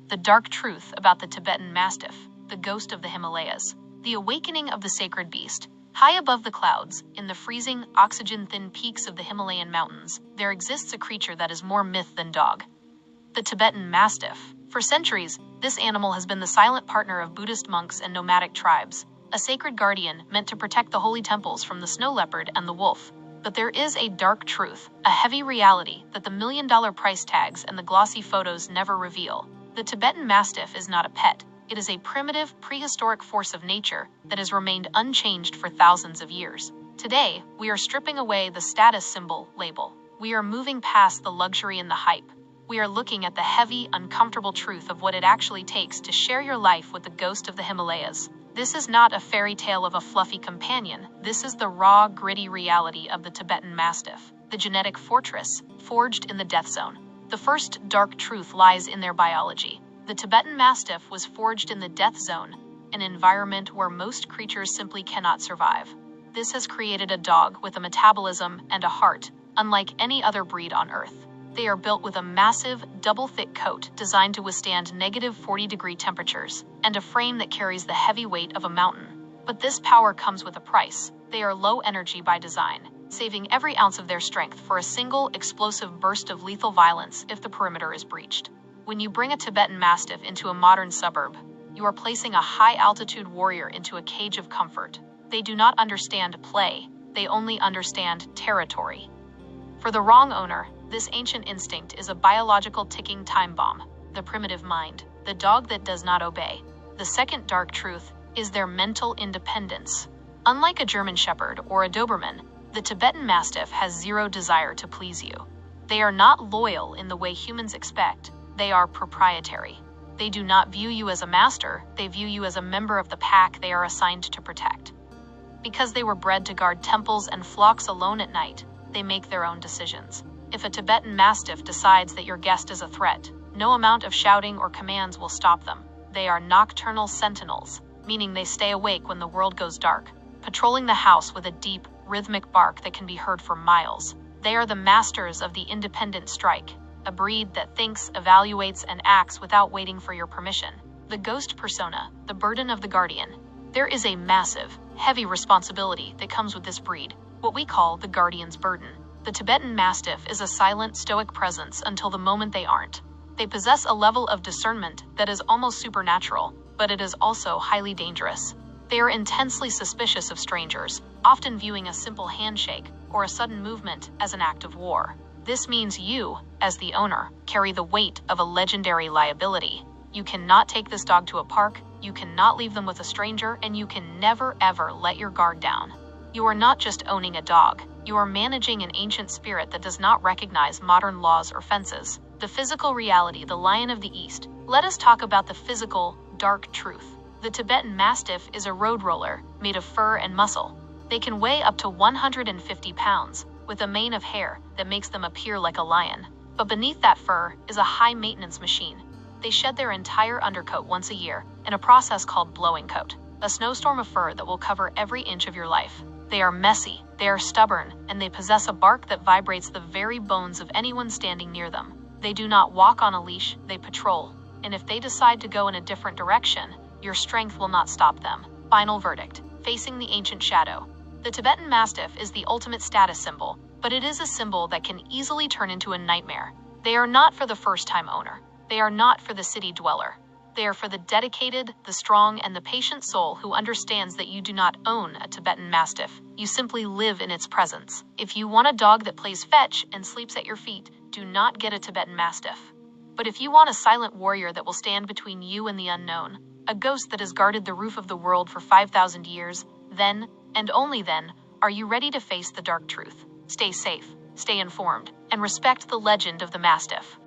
The dark truth about the Tibetan Mastiff, the ghost of the Himalayas. The awakening of the sacred beast. High above the clouds, in the freezing, oxygen-thin peaks of the Himalayan mountains, there exists a creature that is more myth than dog. The Tibetan Mastiff. For centuries, this animal has been the silent partner of Buddhist monks and nomadic tribes, a sacred guardian meant to protect the holy temples from the snow leopard and the wolf. But there is a dark truth, a heavy reality that the million-dollar price tags and the glossy photos never reveal. The Tibetan Mastiff is not a pet. It is a primitive, prehistoric force of nature that has remained unchanged for thousands of years. Today, we are stripping away the status symbol label. We are moving past the luxury and the hype. We are looking at the heavy, uncomfortable truth of what it actually takes to share your life with the ghost of the Himalayas. This is not a fairy tale of a fluffy companion. This is the raw, gritty reality of the Tibetan Mastiff, the genetic fortress forged in the death zone. The first dark truth lies in their biology. The Tibetan Mastiff was forged in the death zone, an environment where most creatures simply cannot survive. This has created a dog with a metabolism and a heart, unlike any other breed on Earth. They are built with a massive, double-thick coat designed to withstand negative 40-degree temperatures, and a frame that carries the heavy weight of a mountain. But this power comes with a price. They are low energy by design, saving every ounce of their strength for a single, explosive burst of lethal violence if the perimeter is breached. When you bring a Tibetan Mastiff into a modern suburb, you are placing a high-altitude warrior into a cage of comfort. They do not understand play, they only understand territory. For the wrong owner, this ancient instinct is a biological ticking time bomb, the primitive mind, the dog that does not obey. The second dark truth is their mental independence. Unlike a German Shepherd or a Doberman, the Tibetan Mastiff has zero desire to please you. They are not loyal in the way humans expect. They are proprietary. They do not view you as a master, they view you as a member of the pack they are assigned to protect. Because they were bred to guard temples and flocks alone at night, they make their own decisions. If a Tibetan Mastiff decides that your guest is a threat, no amount of shouting or commands will stop them. They are nocturnal sentinels, meaning they stay awake when the world goes dark, patrolling the house with a deep, rhythmic bark that can be heard for miles. They are the masters of the independent strike, a breed that thinks, evaluates, and acts without waiting for your permission. The ghost persona, the burden of the guardian. There is a massive, heavy responsibility that comes with this breed, what we call the guardian's burden. The Tibetan Mastiff is a silent, stoic presence until the moment they aren't. They possess a level of discernment that is almost supernatural, but it is also highly dangerous. They are intensely suspicious of strangers, often viewing a simple handshake or a sudden movement as an act of war. This means you, as the owner, carry the weight of a legendary liability. You cannot take this dog to a park, you cannot leave them with a stranger, and you can never ever let your guard down. You are not just owning a dog, you are managing an ancient spirit that does not recognize modern laws or fences. The physical reality, the Lion of the East. Let us talk about the physical, dark truth. The Tibetan Mastiff is a road roller, made of fur and muscle. They can weigh up to 150 pounds, with a mane of hair that makes them appear like a lion. But beneath that fur is a high-maintenance machine. They shed their entire undercoat once a year, in a process called blowing coat, a snowstorm of fur that will cover every inch of your life. They are messy, they are stubborn, and they possess a bark that vibrates the very bones of anyone standing near them. They do not walk on a leash, they patrol. And if they decide to go in a different direction, your strength will not stop them. Final verdict. Facing the ancient shadow. The Tibetan Mastiff is the ultimate status symbol, but it is a symbol that can easily turn into a nightmare. They are not for the first-time owner. They are not for the city dweller. They are for the dedicated, the strong, and the patient soul who understands that you do not own a Tibetan Mastiff. You simply live in its presence. If you want a dog that plays fetch and sleeps at your feet, do not get a Tibetan Mastiff. But if you want a silent warrior that will stand between you and the unknown, a ghost that has guarded the roof of the world for 5,000 years, then, and only then, are you ready to face the dark truth. Stay safe, stay informed, and respect the legend of the Mastiff.